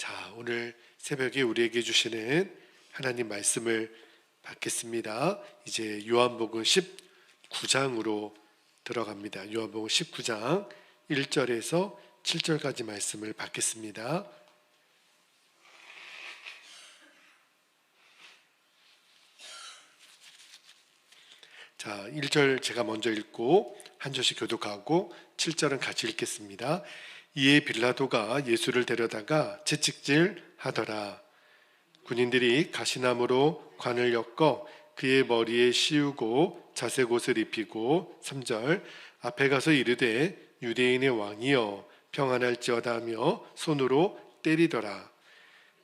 자, 오늘 새벽에 우리에게 주시는 하나님 말씀을 받겠습니다. 이제 요한복음 19장으로 들어갑니다. 요한복음 19장 1절에서 7절까지 말씀을 받겠습니다. 자, 1절 제가 먼저 읽고 한 절씩 교독하고 7절은 같이 읽겠습니다. 이에 빌라도가 예수를 데려다가 채찍질 하더라. 군인들이 가시나무로 관을 엮어 그의 머리에 씌우고 자색 옷을 입히고 3절 앞에 가서 이르되 유대인의 왕이여 평안할지어다 하며 손으로 때리더라.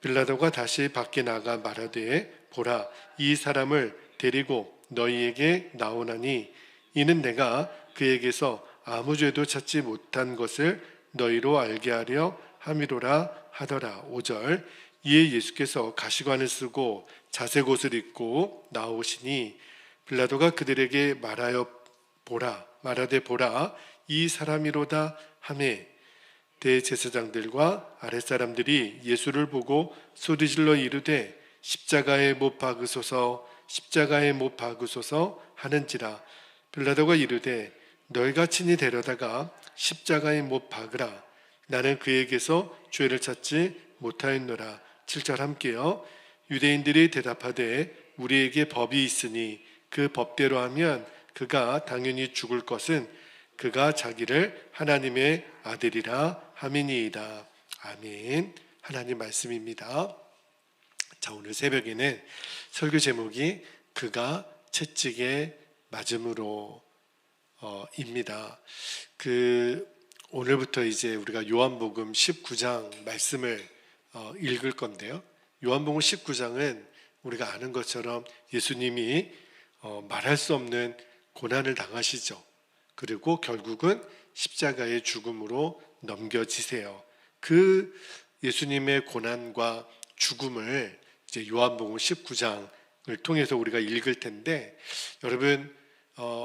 빌라도가 다시 밖에 나가 말하되 보라, 이 사람을 데리고 너희에게 나오나니 이는 내가 그에게서 아무 죄도 찾지 못한 것을 너희로 알게 하려 함이로라 하더라. 5절 이에 예수께서 가시관을 쓰고 자색 옷을 입고 나오시니 빌라도가 그들에게 말하되 보라 이 사람이로다 하매 대제사장들과 아랫사람들이 예수를 보고 소리질러 이르되 십자가에 못 박으소서 십자가에 못 박으소서 하는지라. 빌라도가 이르되 너희가 친히 데려다가 십자가에 못 박으라. 나는 그에게서 죄를 찾지 못하였노라. 7절 함께요. 유대인들이 대답하되 우리에게 법이 있으니 그 법대로 하면 그가 당연히 죽을 것은 그가 자기를 하나님의 아들이라 함이니이다. 아멘. 하나님 말씀입니다. 자, 오늘 새벽에는 설교 제목이 그가 채찍에 맞음으로 입니다. 오늘부터 이제 우리가 요한복음 19장 말씀을 읽을 건데요. 요한복음 19장은 우리가 아는 것처럼 예수님이 말할 수 없는 고난을 당하시죠. 그리고 결국은 십자가의 죽음으로 넘겨지세요. 그 예수님의 고난과 죽음을 이제 요한복음 19장을 통해서 우리가 읽을 텐데, 여러분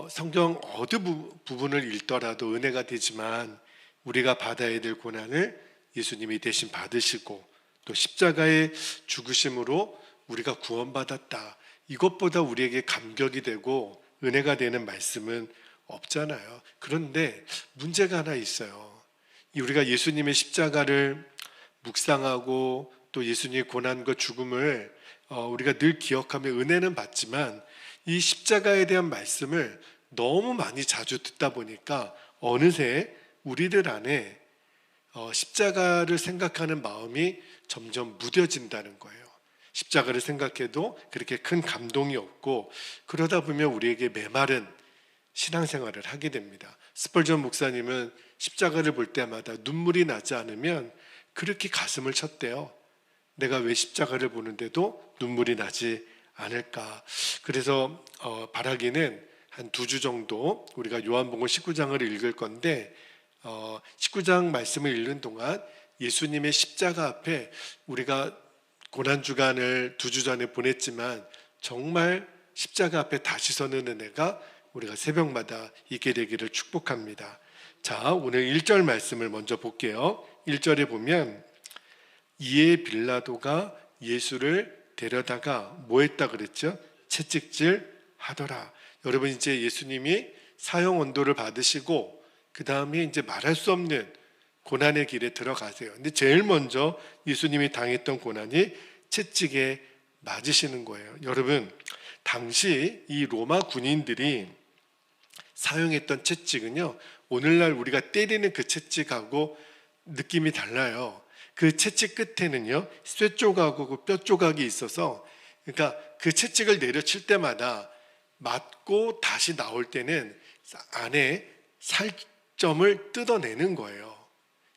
성경 어느 부분을 읽더라도 은혜가 되지만 우리가 받아야 될 고난을 예수님이 대신 받으시고 또 십자가의 죽으심으로 우리가 구원받았다, 이것보다 우리에게 감격이 되고 은혜가 되는 말씀은 없잖아요. 그런데 문제가 하나 있어요. 우리가 예수님의 십자가를 묵상하고 또 예수님의 고난과 죽음을 우리가 늘 기억하며 은혜는 받지만 이 십자가에 대한 말씀을 너무 많이 자주 듣다 보니까 어느새 우리들 안에 십자가를 생각하는 마음이 점점 무뎌진다는 거예요. 십자가를 생각해도 그렇게 큰 감동이 없고, 그러다 보면 우리에게 메마른 신앙생활을 하게 됩니다. 스펄전 목사님은 십자가를 볼 때마다 눈물이 나지 않으면 그렇게 가슴을 쳤대요. 내가 왜 십자가를 보는데도 눈물이 나지 않을까. 그래서 바라기는 한 2주 정도 우리가 요한복음 19장을 읽을 건데, 19장 말씀을 읽는 동안 예수님의 십자가 앞에 우리가 고난주간을 2주 전에 보냈지만 정말 십자가 앞에 다시 서는 은혜가 우리가 새벽마다 있게 되기를 축복합니다. 자, 오늘 1절 말씀을 먼저 볼게요. 1절에 보면 이에 빌라도가 예수를 데려다가 뭐 했다 그랬죠? 채찍질 하더라. 여러분, 이제 예수님이 사형 언도를 받으시고 그 다음에 이제 말할 수 없는 고난의 길에 들어가세요. 근데 제일 먼저 예수님이 당했던 고난이 채찍에 맞으시는 거예요. 여러분, 당시 이 로마 군인들이 사용했던 채찍은요, 오늘날 우리가 때리는 그 채찍하고 느낌이 달라요. 그 채찍 끝에는요, 쇠 조각하고 뼈 조각이 있어서, 그러니까 그 채찍을 내려칠 때마다 맞고 다시 나올 때는 안에 살점을 뜯어내는 거예요.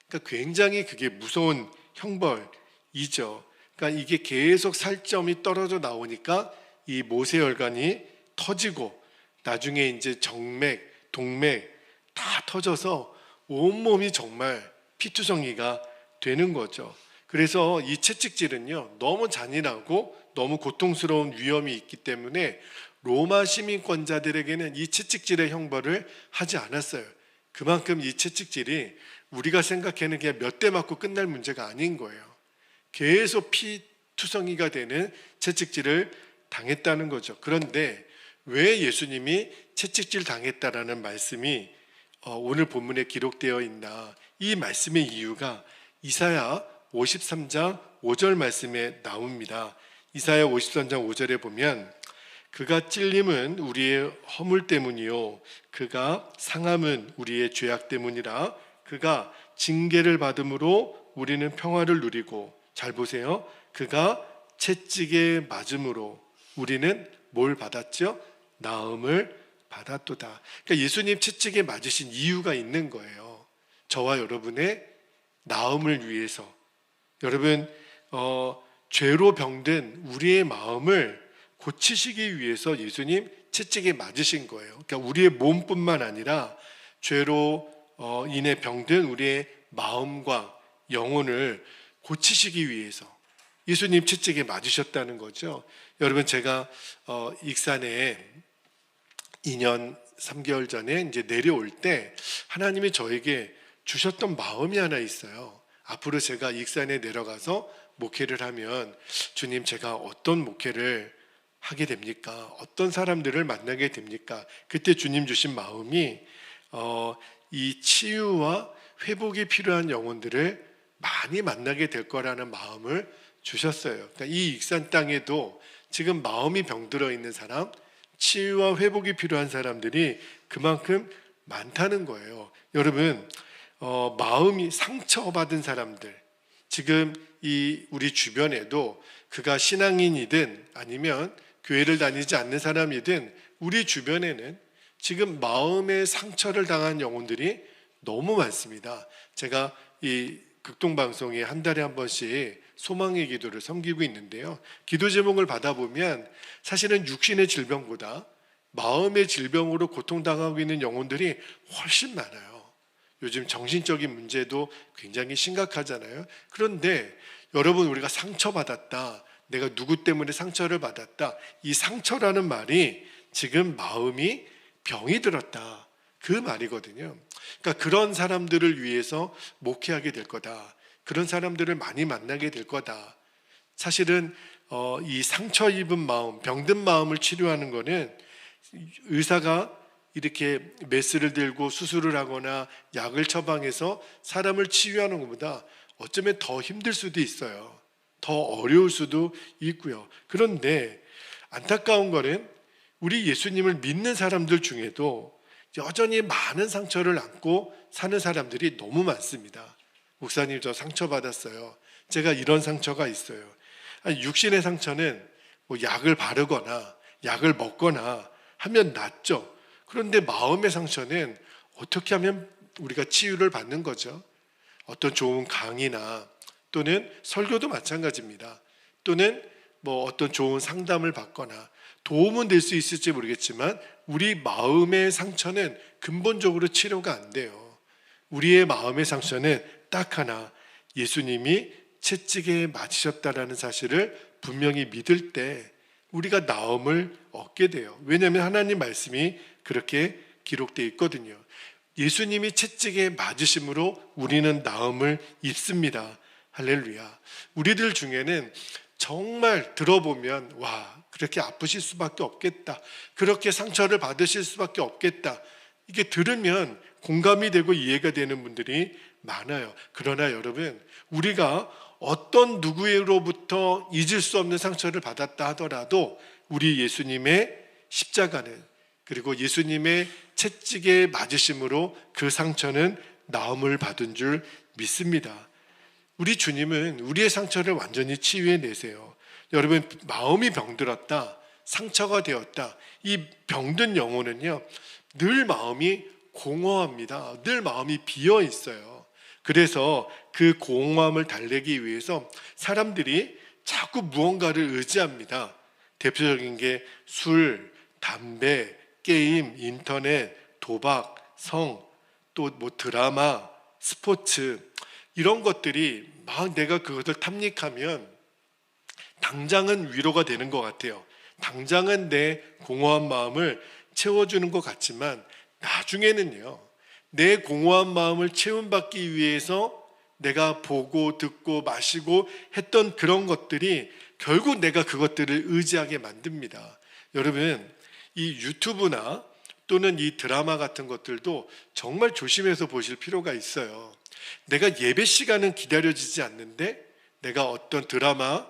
그러니까 굉장히 그게 무서운 형벌이죠. 그러니까 이게 계속 살점이 떨어져 나오니까 이 모세혈관이 터지고 나중에 이제 정맥, 동맥 다 터져서 온몸이 정말 피투성이가 되는 거죠. 그래서 이 채찍질은요, 너무 잔인하고 너무 고통스러운 위험이 있기 때문에 로마 시민권자들에게는 이 채찍질의 형벌을 하지 않았어요. 그만큼 이 채찍질이 우리가 생각하는 그냥 몇 대 맞고 끝날 문제가 아닌 거예요. 계속 피투성이가 되는 채찍질을 당했다는 거죠. 그런데 왜 예수님이 채찍질 당했다라는 말씀이 오늘 본문에 기록되어 있나? 이 말씀의 이유가 이사야 53장 5절 말씀에 나옵니다. 이사야 53장 5절에 보면 그가 찔림은 우리의 허물 때문이요 그가 상함은 우리의 죄악 때문이라. 그가 징계를 받음으로 우리는 평화를 누리고, 잘 보세요, 그가 채찍에 맞음으로 우리는 뭘 받았죠? 나음을 받았도다. 그러니까 예수님 채찍에 맞으신 이유가 있는 거예요. 저와 여러분의 나음을 위해서. 여러분 죄로 병든 우리의 마음을 고치시기 위해서 예수님 채찍에 맞으신 거예요. 그러니까 우리의 몸뿐만 아니라 죄로 인해 병든 우리의 마음과 영혼을 고치시기 위해서 예수님 채찍에 맞으셨다는 거죠. 여러분, 제가 익산에 2년 3개월 전에 이제 내려올 때 하나님이 저에게 주셨던 마음이 하나 있어요. 앞으로 제가 익산에 내려가서 목회를 하면 주님, 제가 어떤 목회를 하게 됩니까? 어떤 사람들을 만나게 됩니까? 그때 주님 주신 마음이 이 치유와 회복이 필요한 영혼들을 많이 만나게 될 거라는 마음을 주셨어요. 그러니까 이 익산 땅에도 지금 마음이 병들어 있는 사람, 치유와 회복이 필요한 사람들이 그만큼 많다는 거예요. 여러분, 마음이 상처받은 사람들, 지금 이 우리 주변에도 그가 신앙인이든 아니면 교회를 다니지 않는 사람이든 우리 주변에는 지금 마음의 상처를 당한 영혼들이 너무 많습니다. 제가 이 극동방송에 한 달에 한 번씩 소망의 기도를 섬기고 있는데요, 기도 제목을 받아보면 사실은 육신의 질병보다 마음의 질병으로 고통당하고 있는 영혼들이 훨씬 많아요. 요즘 정신적인 문제도 굉장히 심각하잖아요. 그런데 여러분, 우리가 상처받았다, 내가 누구 때문에 상처를 받았다, 이 상처라는 말이 지금 마음이 병이 들었다, 그 말이거든요. 그러니까 그런 사람들을 위해서 목회하게 될 거다, 그런 사람들을 많이 만나게 될 거다. 사실은 이 상처 입은 마음, 병든 마음을 치료하는 거는 의사가 이렇게 메스를 들고 수술을 하거나 약을 처방해서 사람을 치유하는 것보다 어쩌면 더 힘들 수도 있어요. 더 어려울 수도 있고요. 그런데 안타까운 거는 우리 예수님을 믿는 사람들 중에도 여전히 많은 상처를 안고 사는 사람들이 너무 많습니다. 목사님, 저 상처받았어요. 제가 이런 상처가 있어요. 육신의 상처는 뭐 약을 바르거나 약을 먹거나 하면 낫죠. 그런데 마음의 상처는 어떻게 하면 우리가 치유를 받는 거죠? 어떤 좋은 강의나 또는 설교도 마찬가지입니다. 또는 뭐 어떤 좋은 상담을 받거나 도움은 될 수 있을지 모르겠지만 우리 마음의 상처는 근본적으로 치료가 안 돼요. 우리의 마음의 상처는 딱 하나, 예수님이 채찍에 맞으셨다라는 사실을 분명히 믿을 때 우리가 나음을 얻게 돼요. 왜냐하면 하나님 말씀이 그렇게 기록되어 있거든요. 예수님이 채찍에 맞으심으로 우리는 나음을 입습니다. 할렐루야. 우리들 중에는 정말 들어보면 와, 그렇게 아프실 수밖에 없겠다, 그렇게 상처를 받으실 수밖에 없겠다, 이게 들으면 공감이 되고 이해가 되는 분들이 많아요. 그러나 여러분, 우리가 어떤 누구로부터 잊을 수 없는 상처를 받았다 하더라도 우리 예수님의 십자가는, 그리고 예수님의 채찍에 맞으심으로 그 상처는 나음을 받은 줄 믿습니다. 우리 주님은 우리의 상처를 완전히 치유해내세요. 여러분, 마음이 병들었다, 상처가 되었다, 이 병든 영혼은요 늘 마음이 공허합니다. 늘 마음이 비어 있어요. 그래서 그 공허함을 달래기 위해서 사람들이 자꾸 무언가를 의지합니다. 대표적인 게 술, 담배, 게임, 인터넷, 도박, 성, 또 뭐 드라마, 스포츠, 이런 것들이 막 내가 그것을 탐닉하면 당장은 위로가 되는 것 같아요. 당장은 내 공허한 마음을 채워주는 것 같지만 나중에는요, 내 공허한 마음을 채움받기 위해서 내가 보고 듣고 마시고 했던 그런 것들이 결국 내가 그것들을 의지하게 만듭니다. 여러분, 이 유튜브나 또는 이 드라마 같은 것들도 정말 조심해서 보실 필요가 있어요. 내가 예배 시간은 기다려지지 않는데 내가 어떤 드라마,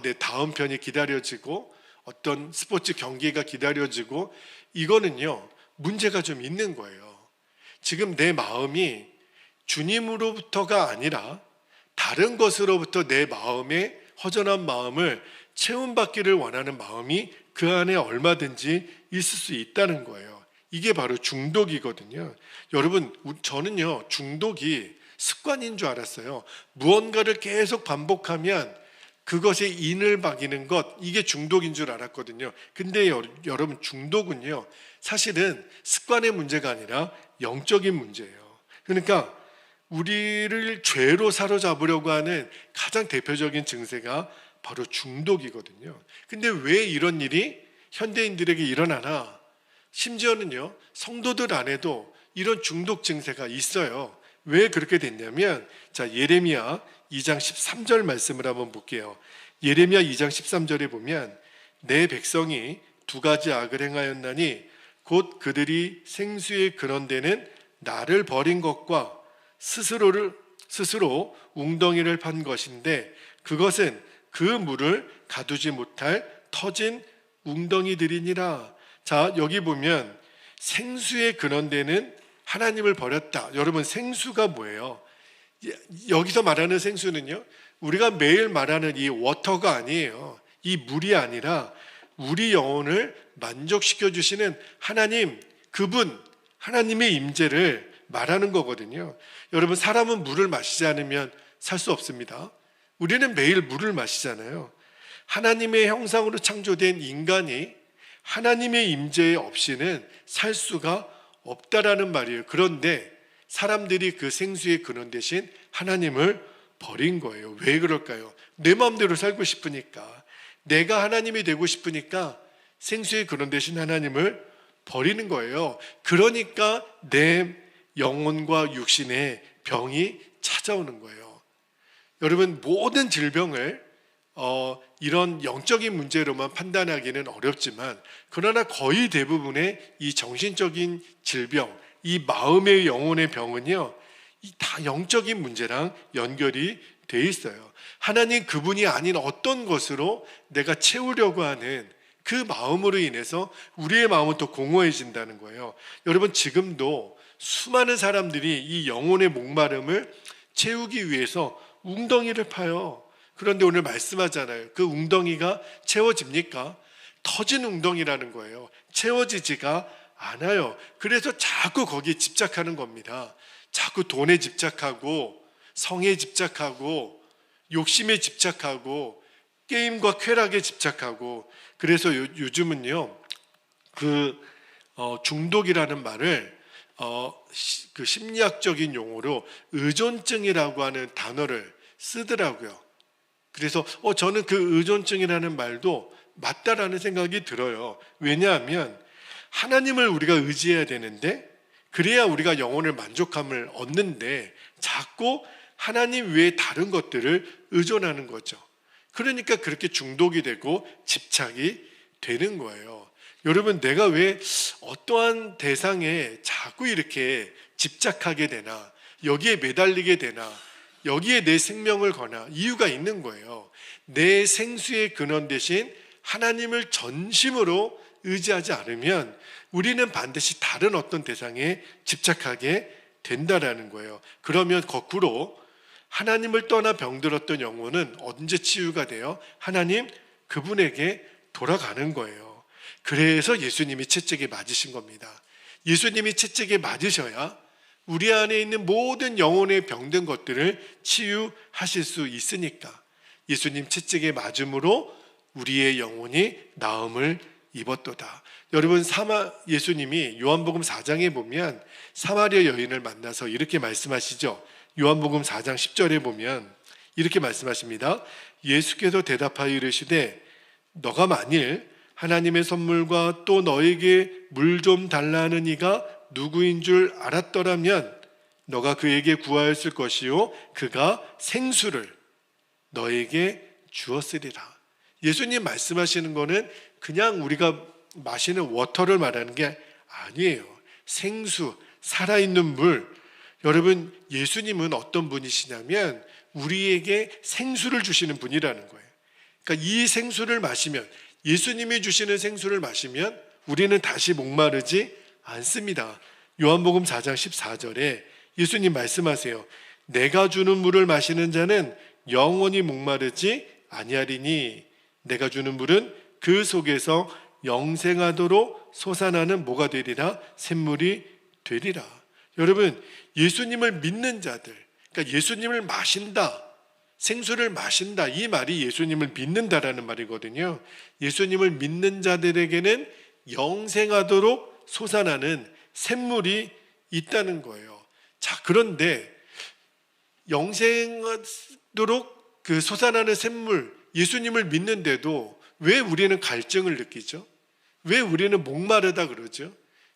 내 다음 편이 기다려지고 어떤 스포츠 경기가 기다려지고, 이거는요 문제가 좀 있는 거예요. 지금 내 마음이 주님으로부터가 아니라 다른 것으로부터 내 마음의 허전한 마음을 채움받기를 원하는 마음이 그 안에 얼마든지 있을 수 있다는 거예요. 이게 바로 중독이거든요. 여러분, 저는요 중독이 습관인 줄 알았어요. 무언가를 계속 반복하면 그것에 인을 박이는 것, 이게 중독인 줄 알았거든요. 근데 여러분, 중독은요 사실은 습관의 문제가 아니라 영적인 문제예요. 그러니까 우리를 죄로 사로잡으려고 하는 가장 대표적인 증세가 바로 중독이거든요. 근데 왜 이런 일이 현대인들에게 일어나나? 심지어는요 성도들 안에도 이런 중독 증세가 있어요. 왜 그렇게 됐냐면, 자, 예레미야 2장 13절 말씀을 한번 볼게요. 예레미야 2장 13절에 보면, 내 백성이 두 가지 악을 행하였나니 곧 그들이 생수의 근원되는 나를 버린 것과 스스로 웅덩이를 판 것인데, 그것은 그 물을 가두지 못할 터진 웅덩이들이니라. 자, 여기 보면 생수의 근원되는 하나님을 버렸다. 여러분, 생수가 뭐예요? 여기서 말하는 생수는요 우리가 매일 말하는 이 워터가 아니에요. 이 물이 아니라 우리 영혼을 만족시켜 주시는 하나님, 그분 하나님의 임재를 말하는 거거든요. 여러분, 사람은 물을 마시지 않으면 살 수 없습니다. 우리는 매일 물을 마시잖아요. 하나님의 형상으로 창조된 인간이 하나님의 임재 없이는 살 수가 없다라는 말이에요. 그런데 사람들이 그 생수의 근원 대신 하나님을 버린 거예요. 왜 그럴까요? 내 마음대로 살고 싶으니까, 내가 하나님이 되고 싶으니까 생수의 근원 대신 하나님을 버리는 거예요. 그러니까 내 영혼과 육신에 병이 찾아오는 거예요. 여러분, 모든 질병을 이런 영적인 문제로만 판단하기는 어렵지만, 그러나 거의 대부분의 이 정신적인 질병, 이 마음의 영혼의 병은요 다 영적인 문제랑 연결이 돼 있어요. 하나님 그분이 아닌 어떤 것으로 내가 채우려고 하는 그 마음으로 인해서 우리의 마음은 또 공허해진다는 거예요. 여러분, 지금도 수많은 사람들이 이 영혼의 목마름을 채우기 위해서 웅덩이를 파요. 그런데 오늘 말씀하잖아요. 그 웅덩이가 채워집니까? 터진 웅덩이라는 거예요. 채워지지가 않아요. 그래서 자꾸 거기에 집착하는 겁니다. 자꾸 돈에 집착하고 성에 집착하고 욕심에 집착하고 게임과 쾌락에 집착하고. 그래서 요즘은요 중독이라는 말을 그 심리학적인 용어로 의존증이라고 하는 단어를 쓰더라고요. 그래서 저는 그 의존증이라는 말도 맞다라는 생각이 들어요. 왜냐하면 하나님을 우리가 의지해야 되는데, 그래야 우리가 영혼을 만족함을 얻는데 자꾸 하나님 외에 다른 것들을 의존하는 거죠. 그러니까 그렇게 중독이 되고 집착이 되는 거예요. 여러분, 내가 왜 어떠한 대상에 자꾸 이렇게 집착하게 되나, 여기에 매달리게 되나, 여기에 내 생명을 거나, 이유가 있는 거예요. 내 생수의 근원 대신 하나님을 전심으로 의지하지 않으면 우리는 반드시 다른 어떤 대상에 집착하게 된다라는 거예요. 그러면 거꾸로 하나님을 떠나 병들었던 영혼은 언제 치유가 돼요? 하나님 그분에게 돌아가는 거예요. 그래서 예수님이 채찍에 맞으신 겁니다. 예수님이 채찍에 맞으셔야 우리 안에 있는 모든 영혼의 병든 것들을 치유하실 수 있으니까. 예수님 채찍에 맞음으로 우리의 영혼이 나음을 입었도다. 여러분, 예수님이 요한복음 4장에 보면 사마리아 여인을 만나서 이렇게 말씀하시죠. 요한복음 4장 10절에 보면 이렇게 말씀하십니다. 예수께서 대답하여 이르시되 너가 만일 하나님의 선물과 또 너에게 물 좀 달라는 이가 누구인 줄 알았더라면 너가 그에게 구하였을 것이요 그가 생수를 너에게 주었으리라. 예수님 말씀하시는 거는 그냥 우리가 마시는 워터를 말하는 게 아니에요. 생수, 살아있는 물. 여러분, 예수님은 어떤 분이시냐면 우리에게 생수를 주시는 분이라는 거예요. 그러니까 이 생수를 마시면, 예수님이 주시는 생수를 마시면 우리는 다시 목마르지 않습니다. 요한복음 4장 14절에 예수님 말씀하세요. 내가 주는 물을 마시는 자는 영원히 목마르지 아니하리니 내가 주는 물은 그 속에서 영생하도록 솟아나는 뭐가 되리라? 샘물이 되리라. 여러분, 예수님을 믿는 자들, 그러니까 예수님을 마신다, 생수를 마신다, 이 말이 예수님을 믿는다라는 말이거든요. 예수님을 믿는 자들에게는 영생하도록 솟아나는 샘물이 있다는 거예요. 자, 그런데 영생하도록 그 솟아나는 샘물, 예수님을 믿는데도 왜 우리는 갈증을 느끼죠? 왜 우리는 목마르다 그러죠?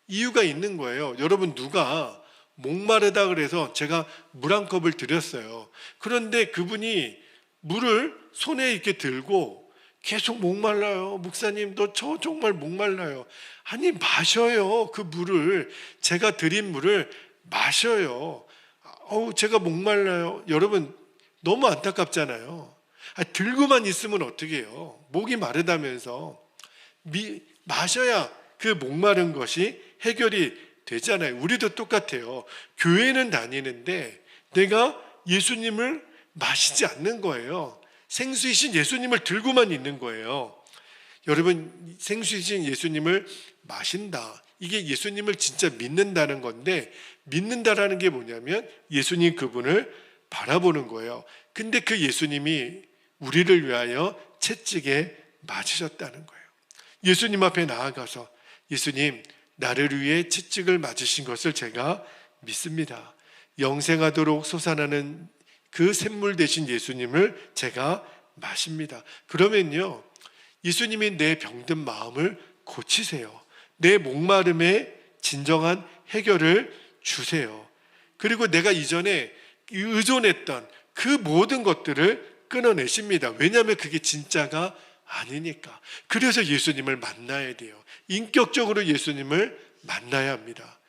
이유가 있는 거예요. 여러분, 누가 목마르다 그래서 제가 물 한 컵을 드렸어요. 그런데 그분이 물을 손에 이렇게 들고 계속 목말라요. 목사님, 저 정말 목말라요. 아니, 마셔요. 그 물을, 제가 드린 물을 마셔요. 제가 목말라요. 여러분, 너무 안타깝잖아요. 들고만 있으면 어떻게 해요? 목이 마르다면서. 마셔야 그 목마른 것이 해결이 되잖아요. 우리도 똑같아요. 교회는 다니는데 내가 예수님을 마시지 않는 거예요. 생수이신 예수님을 들고만 있는 거예요. 여러분, 생수이신 예수님을 마신다. 이게 예수님을 진짜 믿는다는 건데, 믿는다라는 게 뭐냐면 예수님 그분을 바라보는 거예요. 근데 그 예수님이 우리를 위하여 채찍에 맞으셨다는 거예요. 예수님 앞에 나아가서 예수님, 나를 위해 채찍을 맞으신 것을 제가 믿습니다. 영생하도록 솟아나는 그 샘물 되신 예수님을 제가 마십니다. 그러면요, 예수님이 내 병든 마음을 고치세요. 내 목마름에 진정한 해결을 주세요. 그리고 내가 이전에 의존했던 그 모든 것들을 끊어내십니다. 왜냐하면 그게 진짜가 아니니까. 그래서 예수님을 만나야 돼요. 인격적으로 예수님을 만나야 합니다.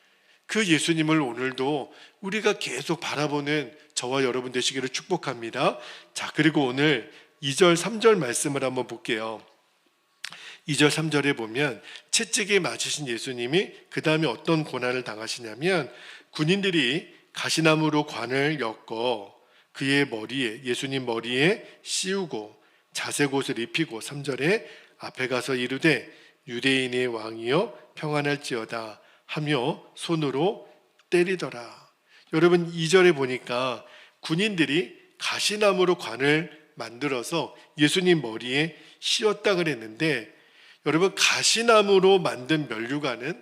그 예수님을 오늘도 우리가 계속 바라보는 저와 여러분 되시기를 축복합니다. 자, 그리고 오늘 2절 3절 말씀을 한번 볼게요. 2절 3절에 보면 채찍에 맞으신 예수님이 그 다음에 어떤 고난을 당하시냐면, 군인들이 가시나무로 관을 엮어 그의 머리에, 예수님 머리에 씌우고 자색옷을 입히고, 3절에 앞에 가서 이르되 유대인의 왕이여 평안할지어다 하며 손으로 때리더라. 여러분, 2절에 보니까 군인들이 가시나무로 관을 만들어서 예수님 머리에 씌웠다 그랬는데, 여러분, 가시나무로 만든 면류관은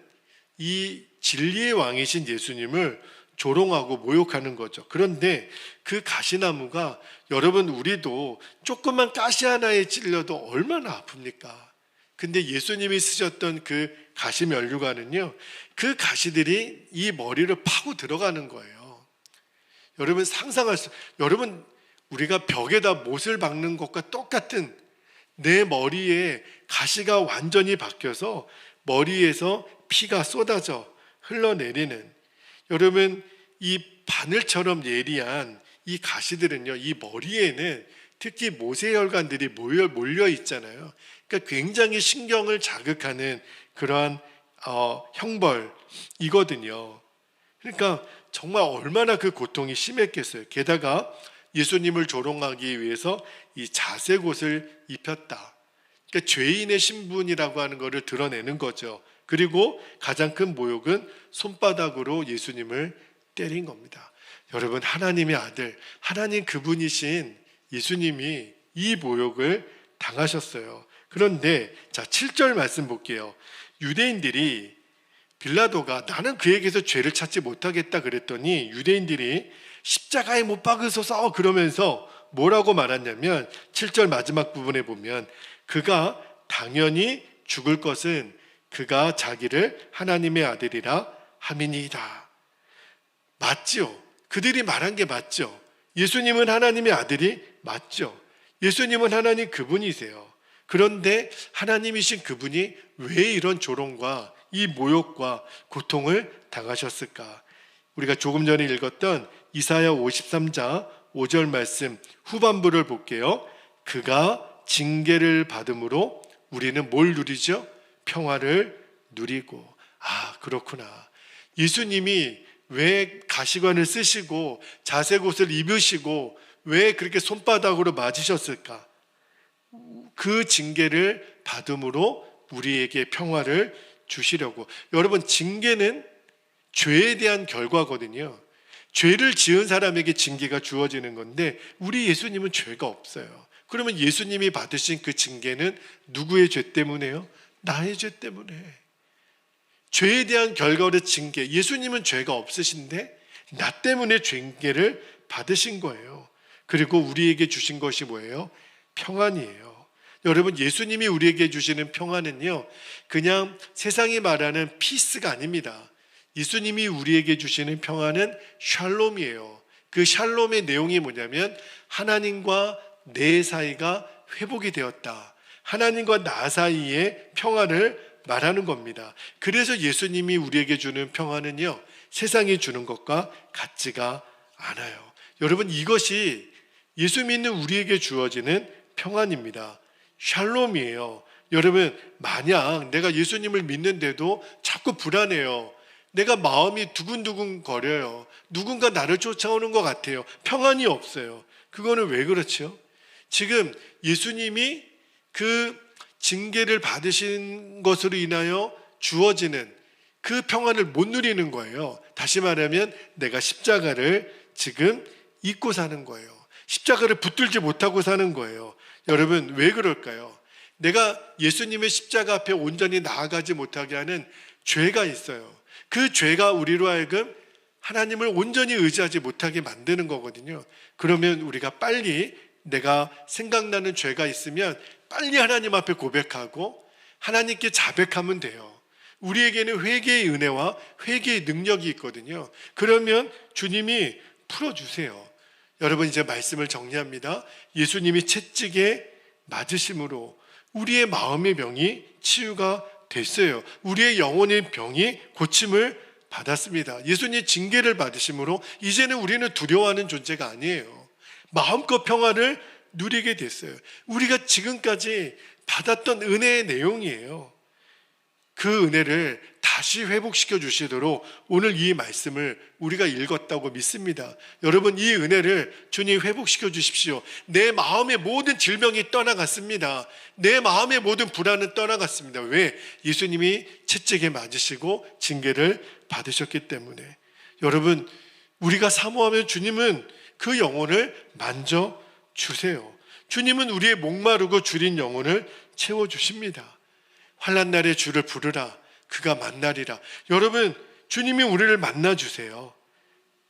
이 진리의 왕이신 예수님을 조롱하고 모욕하는 거죠. 그런데 그 가시나무가, 여러분, 우리도 조그만 가시 하나에 찔려도 얼마나 아픕니까? 근데 예수님이 쓰셨던 그 가시 면류관은요, 그 가시들이 이 머리를 파고 들어가는 거예요. 여러분, 여러분, 우리가 벽에다 못을 박는 것과 똑같은, 내 머리에 가시가 완전히 박혀서 머리에서 피가 쏟아져 흘러내리는, 여러분, 이 바늘처럼 예리한 이 가시들은요, 이 머리에는 특히 모세혈관들이 몰려 있잖아요. 그러니까 굉장히 신경을 자극하는 그러한 형벌이거든요. 그러니까 정말 얼마나 그 고통이 심했겠어요. 게다가 예수님을 조롱하기 위해서 이 자색옷을 입혔다. 그러니까 죄인의 신분이라고 하는 것을 드러내는 거죠. 그리고 가장 큰 모욕은 손바닥으로 예수님을 때린 겁니다. 여러분, 하나님의 아들, 하나님 그분이신 예수님이 이 모욕을 당하셨어요. 그런데 자, 7절 말씀 볼게요. 유대인들이, 빌라도가 나는 그에게서 죄를 찾지 못하겠다 그랬더니 유대인들이 십자가에 못 박으소서 그러면서 뭐라고 말했냐면, 7절 마지막 부분에 보면 그가 당연히 죽을 것은 그가 자기를 하나님의 아들이라 함이니이다. 맞지요? 그들이 말한 게 맞죠. 예수님은 하나님의 아들이 맞죠. 예수님은 하나님 그분이세요. 그런데 하나님이신 그분이 왜 이런 조롱과 이 모욕과 고통을 당하셨을까? 우리가 조금 전에 읽었던 이사야 53장 5절 말씀 후반부를 볼게요. 그가 징계를 받음으로 우리는 뭘 누리죠? 평화를 누리고. 그렇구나. 예수님이 왜 가시관을 쓰시고 자색 옷을 입으시고 왜 그렇게 손바닥으로 맞으셨을까? 그 징계를 받음으로 우리에게 평화를 주시려고. 여러분, 징계는 죄에 대한 결과거든요. 죄를 지은 사람에게 징계가 주어지는 건데 우리 예수님은 죄가 없어요. 그러면 예수님이 받으신 그 징계는 누구의 죄 때문에요? 나의 죄 때문에. 죄에 대한 결과로 징계. 예수님은 죄가 없으신데 나 때문에 징계를 받으신 거예요. 그리고 우리에게 주신 것이 뭐예요? 평안이에요. 여러분, 예수님이 우리에게 주시는 평안은요, 그냥 세상이 말하는 피스가 아닙니다. 예수님이 우리에게 주시는 평안은 샬롬이에요. 그 샬롬의 내용이 뭐냐면 하나님과 내 사이가 회복이 되었다. 하나님과 나 사이의 평안을 말하는 겁니다. 그래서 예수님이 우리에게 주는 평안은요, 세상이 주는 것과 같지가 않아요. 여러분, 이것이 예수 믿는 우리에게 주어지는 평안입니다. 샬롬이에요. 여러분, 만약 내가 예수님을 믿는데도 자꾸 불안해요. 내가 마음이 두근두근 거려요. 누군가 나를 쫓아오는 것 같아요. 평안이 없어요. 그거는 왜 그렇죠? 지금 예수님이 그 징계를 받으신 것으로 인하여 주어지는 그 평안을 못 누리는 거예요. 다시 말하면 내가 십자가를 지금 잊고 사는 거예요. 십자가를 붙들지 못하고 사는 거예요. 여러분, 왜 그럴까요? 내가 예수님의 십자가 앞에 온전히 나아가지 못하게 하는 죄가 있어요. 그 죄가 우리로 하여금 하나님을 온전히 의지하지 못하게 만드는 거거든요. 그러면 우리가 빨리 내가 생각나는 죄가 있으면 빨리 하나님 앞에 고백하고 하나님께 자백하면 돼요. 우리에게는 회개의 은혜와 회개의 능력이 있거든요. 그러면 주님이 풀어주세요. 여러분, 이제 말씀을 정리합니다. 예수님이 채찍에 맞으심으로 우리의 마음의 병이 치유가 됐어요. 우리의 영혼의 병이 고침을 받았습니다. 예수님 징계를 받으심으로 이제는 우리는 두려워하는 존재가 아니에요. 마음껏 평화를 누리게 됐어요. 우리가 지금까지 받았던 은혜의 내용이에요. 그 은혜를 다시 회복시켜 주시도록 오늘 이 말씀을 우리가 읽었다고 믿습니다. 여러분, 이 은혜를 주님 회복시켜 주십시오. 내 마음의 모든 질병이 떠나갔습니다. 내 마음의 모든 불안은 떠나갔습니다. 왜? 예수님이 채찍에 맞으시고 징계를 받으셨기 때문에. 여러분, 우리가 사모하면 주님은 그 영혼을 만져주세요. 주님은 우리의 목마르고 주린 영혼을 채워주십니다. 환난 날에 주를 부르라. 그가 만나리라. 여러분, 주님이 우리를 만나주세요.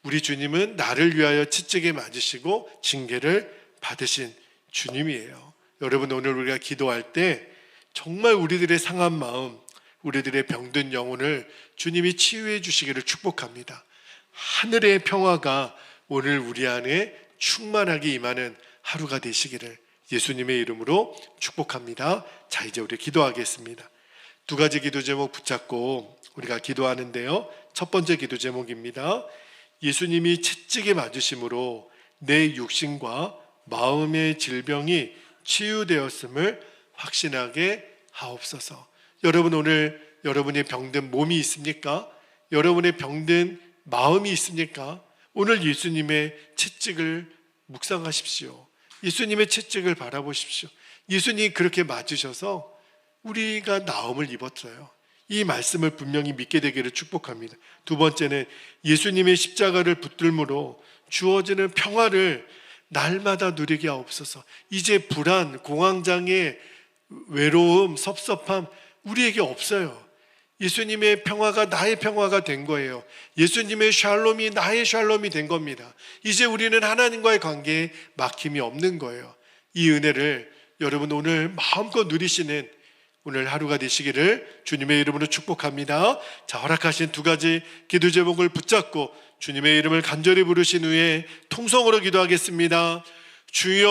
우리 주님은 나를 위하여 채찍에 맞으시고 징계를 받으신 주님이에요. 여러분, 오늘 우리가 기도할 때 정말 우리들의 상한 마음, 우리들의 병든 영혼을 주님이 치유해 주시기를 축복합니다. 하늘의 평화가 오늘 우리 안에 충만하게 임하는 하루가 되시기를 예수님의 이름으로 축복합니다. 자, 이제 우리 기도하겠습니다. 두 가지 기도 제목 붙잡고 우리가 기도하는데요. 첫 번째 기도 제목입니다. 예수님이 채찍에 맞으심으로 내 육신과 마음의 질병이 치유되었음을 확신하게 하옵소서. 여러분, 오늘 여러분의 병든 몸이 있습니까? 여러분의 병든 마음이 있습니까? 오늘 예수님의 채찍을 묵상하십시오. 예수님의 채찍을 바라보십시오. 예수님이 그렇게 맞으셔서 우리가 나음을 입었어요. 이 말씀을 분명히 믿게 되기를 축복합니다. 두 번째는 예수님의 십자가를 붙들므로 주어지는 평화를 날마다 누리게 하옵소서. 이제 불안, 공황장애, 외로움, 섭섭함 우리에게 없어요. 예수님의 평화가 나의 평화가 된 거예요. 예수님의 샬롬이 나의 샬롬이 된 겁니다. 이제 우리는 하나님과의 관계에 막힘이 없는 거예요. 이 은혜를 여러분 오늘 마음껏 누리시는 오늘 하루가 되시기를 주님의 이름으로 축복합니다. 자, 허락하신 두 가지 기도 제목을 붙잡고 주님의 이름을 간절히 부르신 후에 통성으로 기도하겠습니다. 주여